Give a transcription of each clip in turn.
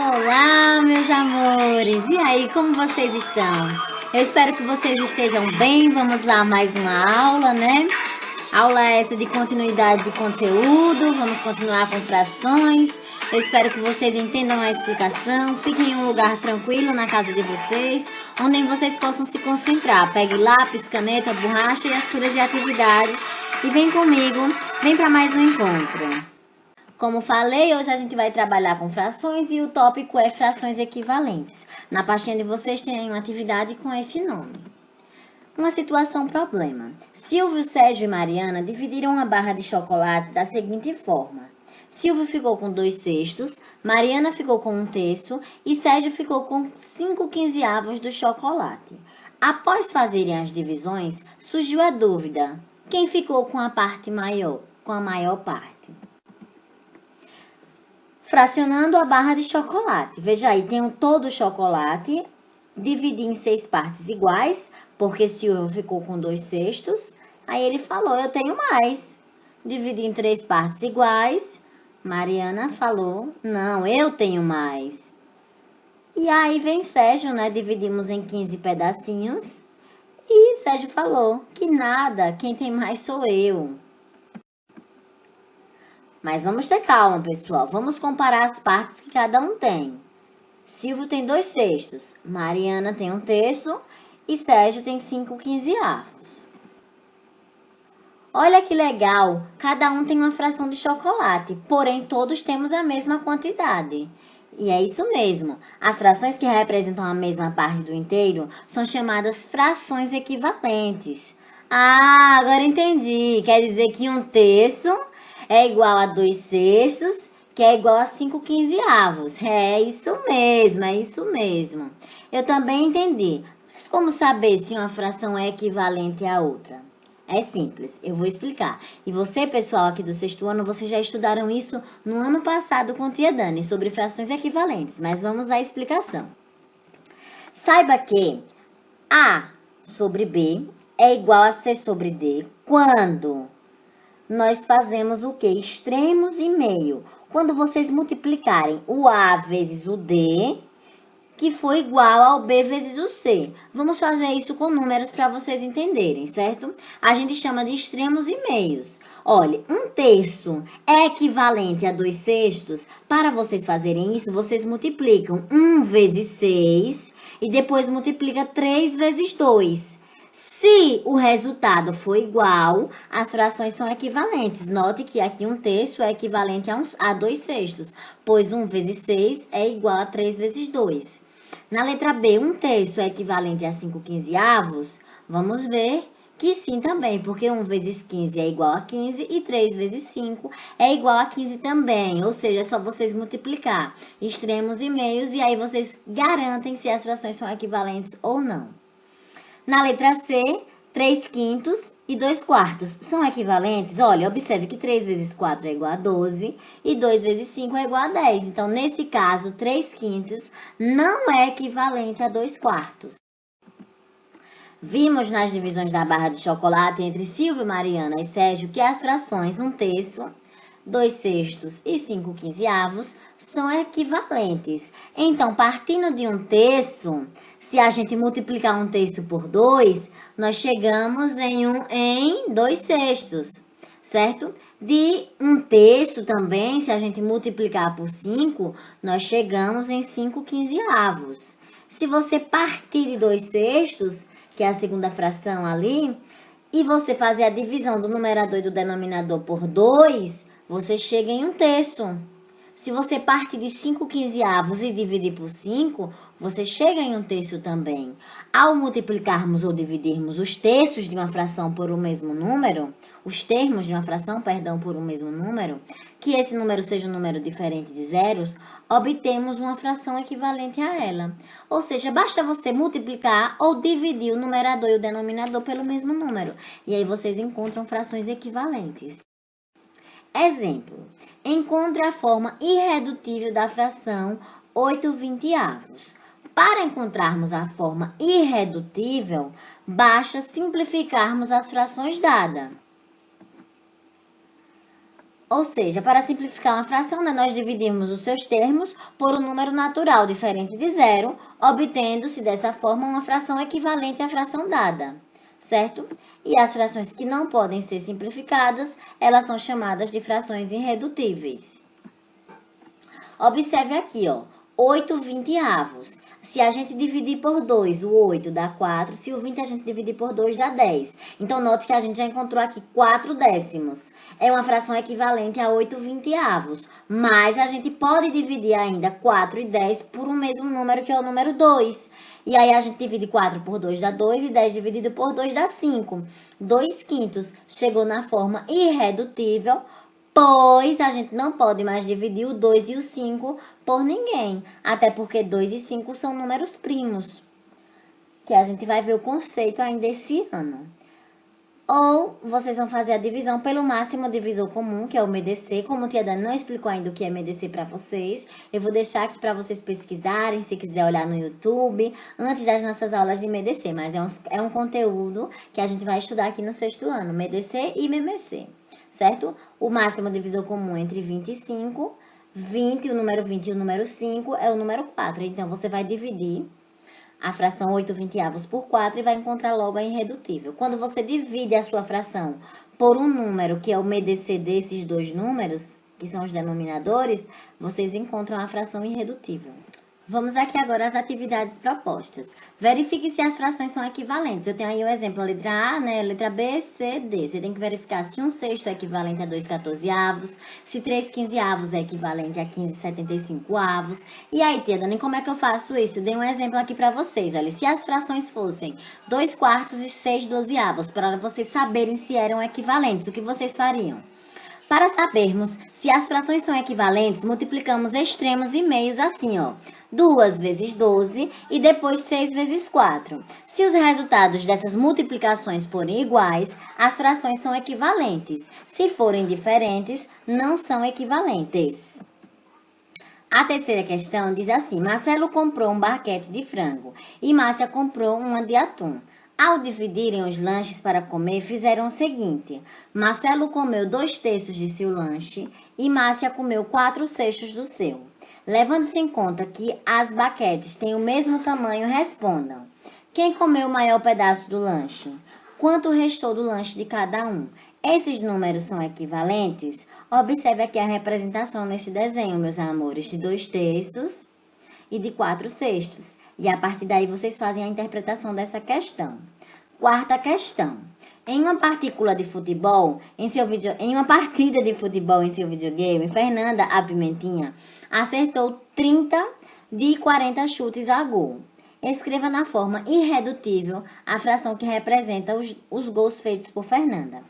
Olá, meus amores! E aí, como vocês estão? Eu espero que vocês estejam bem. Vamos lá, mais uma aula, né? Aula essa de continuidade de conteúdo. Vamos continuar com frações. Eu espero que vocês entendam a explicação. Fiquem em um lugar tranquilo na casa de vocês, onde vocês possam se concentrar. Pegue lápis, caneta, borracha e as folhas de atividades. E vem comigo, vem para mais um encontro. Como falei, hoje a gente vai trabalhar com frações e o tópico é frações equivalentes. Na pastinha de vocês tem uma atividade com esse nome. Uma situação problema. Silvio, Sérgio e Mariana dividiram uma barra de chocolate da seguinte forma. Silvio ficou com 2/6, Mariana ficou com 1/3 e Sérgio ficou com 5/15 do chocolate. Após fazerem as divisões, surgiu a dúvida. Quem ficou com a parte maior, com a maior parte? Fracionando a barra de chocolate. Veja aí, tenho todo o chocolate, dividi em 6 partes iguais, porque Silvio ficou com 2/6. Aí ele falou, eu tenho mais. Dividi em 3 partes iguais. Mariana falou, não, eu tenho mais. E aí vem Sérgio, né? Dividimos em 15 pedacinhos. E Sérgio falou, que nada, quem tem mais sou eu. Mas vamos ter calma, pessoal. Vamos comparar as partes que cada um tem. Silvio tem 2/6, Mariana tem 1/3 e Sérgio tem 5/15. Olha que legal, cada um tem uma fração de chocolate, porém todos temos a mesma quantidade. E é isso mesmo, as frações que representam a mesma parte do inteiro são chamadas frações equivalentes. Ah, agora entendi, quer dizer que 1/3 é igual a 2/6, que é igual a 5/15. É isso mesmo. Eu também entendi. Mas como saber se uma fração é equivalente à outra? É simples, eu vou explicar. E você, pessoal, aqui do 6º ano, vocês já estudaram isso no ano passado com tia Dani, sobre frações equivalentes. Mas vamos à explicação. Saiba que A sobre B é igual a C sobre D quando nós fazemos o quê? Extremos e meio. Quando vocês multiplicarem o A vezes o D, que foi igual ao B vezes o C. Vamos fazer isso com números para vocês entenderem, certo? A gente chama de extremos e meios. Olha, 1/3 é equivalente a 2/6. Para vocês fazerem isso, vocês multiplicam 1 vezes 6 e depois multiplica 3 vezes 2. Se o resultado for igual, as frações são equivalentes. Note que aqui 1/3 é equivalente a 2/6, pois 1 vezes 6 é igual a 3 vezes 2. Na letra B, 1/3 é equivalente a 5/15. Vamos ver que sim também, porque 1 vezes 15 é igual a 15 e 3 vezes 5 é igual a 15 também. Ou seja, é só vocês multiplicar extremos e meios e aí vocês garantem se as frações são equivalentes ou não. Na letra C, 3/5 e 2/4 são equivalentes? Olha, observe que 3 vezes 4 é igual a 12 e 2 vezes 5 é igual a 10. Então, nesse caso, 3/5 não é equivalente a 2/4. Vimos nas divisões da barra de chocolate entre Silvio, Mariana e Sérgio que as frações 1/3, 2/6 e 5/15 são equivalentes. Então, partindo de 1/3, se a gente multiplicar 1/3 por 2, nós chegamos em 2/6, certo? De 1/3 também, se a gente multiplicar por 5, nós chegamos em 5/15. Se você partir de 2/6, que é a segunda fração ali, e você fazer a divisão do numerador e do denominador por 2, você chega em 1/3. Se você parte de 5/15 e dividir por 5, você chega em 1/3 também. Ao multiplicarmos ou dividirmos os terços de uma fração por um mesmo número, os termos de uma fração, perdão, por um mesmo número, que esse número seja um número diferente de zeros, obtemos uma fração equivalente a ela. Ou seja, basta você multiplicar ou dividir o numerador e o denominador pelo mesmo número. E aí vocês encontram frações equivalentes. Exemplo, encontre a forma irredutível da fração 8/20. Para encontrarmos a forma irredutível, basta simplificarmos as frações dadas. Ou seja, para simplificar uma fração, né, nós dividimos os seus termos por um número natural diferente de zero, obtendo-se dessa forma uma fração equivalente à fração dada, certo? E as frações que não podem ser simplificadas, elas são chamadas de frações irredutíveis. Observe aqui, ó, 8/20. Se a gente dividir por 2, o 8 dá 4. Se o 20 a gente dividir por 2, dá 10. Então, note que a gente já encontrou aqui 4 décimos. É uma fração equivalente a 8/20. Mas a gente pode dividir ainda 4 e 10 por um mesmo número, que é o número 2. E aí, a gente divide 4 por 2 dá 2 e 10 dividido por 2 dá 5. 2/5 chegou na forma irredutível, pois a gente não pode mais dividir o 2 e o 5 por ninguém. Até porque 2 e 5 são números primos. Que a gente vai ver o conceito ainda esse ano. Ou vocês vão fazer a divisão pelo máximo divisor comum, que é o MEDC. Como a tia Dani não explicou ainda o que é MEDC para vocês, eu vou deixar aqui para vocês pesquisarem, se quiser olhar no YouTube, antes das nossas aulas de MEDC. Mas é um conteúdo que a gente vai estudar aqui no 6º ano, MEDC e MMC. Certo? O máximo divisor comum entre 25, 20, o número 20 e o número 5 é o número 4. Então, você vai dividir a fração 8/20 por 4 e vai encontrar logo a irredutível. Quando você divide a sua fração por um número, que é o MEDC desses dois números, que são os denominadores, vocês encontram a fração irredutível. Vamos aqui agora às atividades propostas. Verifique se as frações são equivalentes. Eu tenho aí o exemplo, a letra A, né? Letra B, C, D. Você tem que verificar se 1/6 é equivalente a 2/14, se 3/15 é equivalente a 15/75. E aí, tia Dani, como é que eu faço isso? Eu dei um exemplo aqui para vocês. Olha, se as frações fossem 2/4 e 6/12, para vocês saberem se eram equivalentes, o que vocês fariam? Para sabermos se as frações são equivalentes, multiplicamos extremos e meios assim, ó. 2 vezes 12 e depois 6 vezes 4. Se os resultados dessas multiplicações forem iguais, as frações são equivalentes. Se forem diferentes, não são equivalentes. A terceira questão diz assim: Marcelo comprou um barquete de frango e Márcia comprou uma de atum. Ao dividirem os lanches para comer, fizeram o seguinte: Marcelo comeu 2/3 de seu lanche e Márcia comeu 4/6 do seu. Levando-se em conta que as baquetes têm o mesmo tamanho, respondam. Quem comeu o maior pedaço do lanche? Quanto restou do lanche de cada um? Esses números são equivalentes? Observe aqui a representação nesse desenho, meus amores, de 2/3 e de 4/6. E a partir daí vocês fazem a interpretação dessa questão. Quarta questão. Em uma partida de futebol em seu videogame, Fernanda, a Pimentinha, acertou 30 de 40 chutes a gol. Escreva na forma irredutível a fração que representa os gols feitos por Fernanda.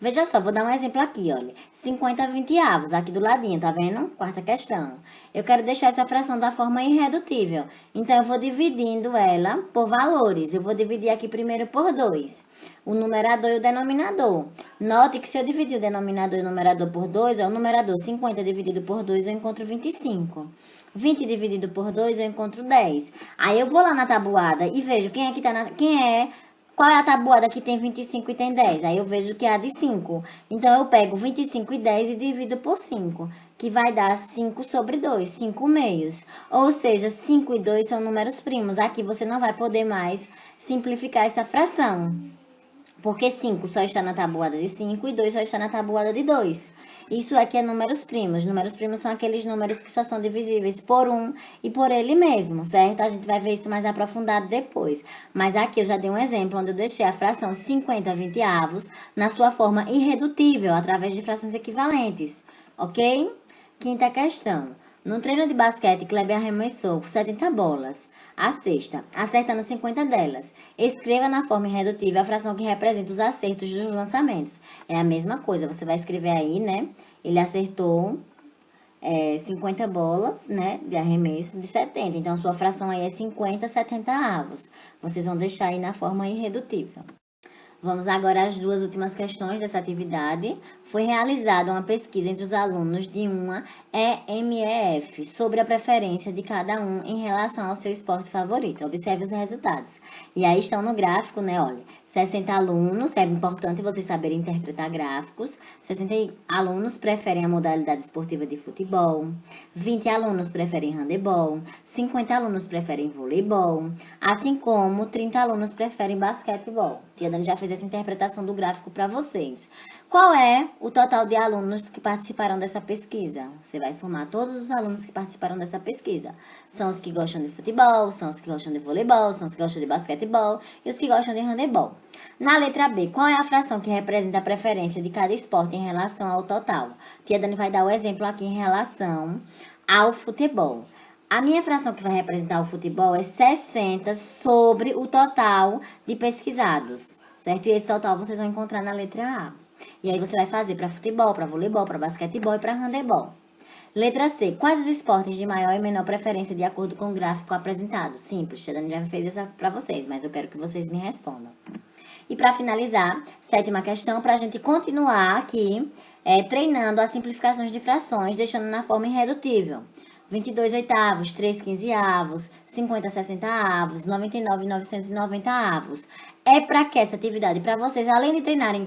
Veja só, vou dar um exemplo aqui, olha. 50/20, aqui do ladinho, tá vendo? Quarta questão. Eu quero deixar essa fração da forma irredutível. Então, eu vou dividindo ela por valores. Eu vou dividir aqui primeiro por 2. O numerador e o denominador. Note que se eu dividir o denominador e o numerador por 2, o numerador 50 dividido por 2, eu encontro 25. 20 dividido por 2, eu encontro 10. Aí, eu vou lá na tabuada e vejo qual é a tabuada que tem 25 e tem 10? Aí eu vejo que é a de 5. Então, eu pego 25 e 10 e divido por 5, que vai dar 5/2, 5 meios. Ou seja, 5 e 2 são números primos. Aqui você não vai poder mais simplificar essa fração, porque 5 só está na tabuada de 5 e 2 só está na tabuada de 2. Isso aqui é números primos. Números primos são aqueles números que só são divisíveis por 1 e por ele mesmo, certo? A gente vai ver isso mais aprofundado depois. Mas aqui eu já dei um exemplo onde eu deixei a fração 50/20 na sua forma irredutível, através de frações equivalentes, ok? Quinta questão. No treino de basquete, Kleber arremessou 70 bolas. A sexta, acertando 50 delas. Escreva na forma irredutível a fração que representa os acertos dos lançamentos. É a mesma coisa, você vai escrever aí, né? Ele acertou 50 bolas, né, de arremesso de 70. Então, a sua fração aí é 50/70. Vocês vão deixar aí na forma irredutível. Vamos agora às duas últimas questões dessa atividade. Foi realizada uma pesquisa entre os alunos de uma EMEF sobre a preferência de cada um em relação ao seu esporte favorito. Observe os resultados. E aí estão no gráfico, né? Olha, 60 alunos, é importante vocês saberem interpretar gráficos. 60 alunos preferem a modalidade esportiva de futebol. 20 alunos preferem handebol. 50 alunos preferem voleibol. Assim como 30 alunos preferem basquetebol. Tia Dani já fez essa interpretação do gráfico para vocês. Qual é o total de alunos que participaram dessa pesquisa? Você vai somar todos os alunos que participaram dessa pesquisa. São os que gostam de futebol, são os que gostam de voleibol, são os que gostam de basquetebol e os que gostam de handebol. Na letra B, qual é a fração que representa a preferência de cada esporte em relação ao total? Tia Dani vai dar o exemplo aqui em relação ao futebol. A minha fração que vai representar o futebol é 60 sobre o total de pesquisados, certo? E esse total vocês vão encontrar na letra A. E aí você vai fazer para futebol, para voleibol, para basquetebol e para handebol. Letra C. Quais os esportes de maior e menor preferência de acordo com o gráfico apresentado? Simples, Tia Dani já fez essa para vocês, mas eu quero que vocês me respondam. E para finalizar, 7ª questão, para a gente continuar aqui treinando as simplificações de frações, deixando na forma irredutível. 22 oitavos, 3 quinzeavos, 50 60avos, 99 990avos. É para que essa atividade, para vocês, além de treinarem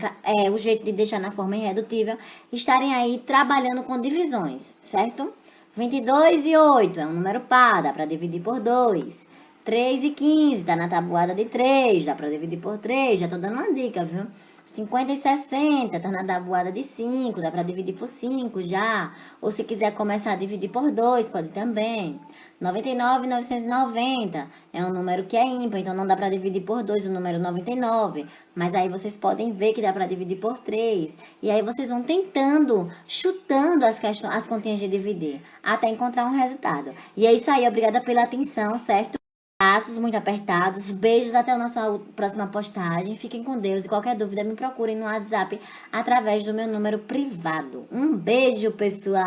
o jeito de deixar na forma irredutível, estarem aí trabalhando com divisões, certo? 22 e 8 é um número par, dá para dividir por 2. 3 e 15, tá na tabuada de 3, dá pra dividir por 3, já tô dando uma dica, viu? 50 e 60, tá na tabuada de 5, dá pra dividir por 5 já. Ou se quiser começar a dividir por 2, pode também. 99 e 990 é um número que é ímpar, então não dá pra dividir por 2 o número 99. Mas aí vocês podem ver que dá pra dividir por 3. E aí vocês vão tentando, chutando as continhas de dividir, até encontrar um resultado. E é isso aí, obrigada pela atenção, certo? Abraços muito apertados, beijos até a nossa próxima postagem. Fiquem com Deus e qualquer dúvida me procurem no WhatsApp através do meu número privado. Um beijo, pessoal!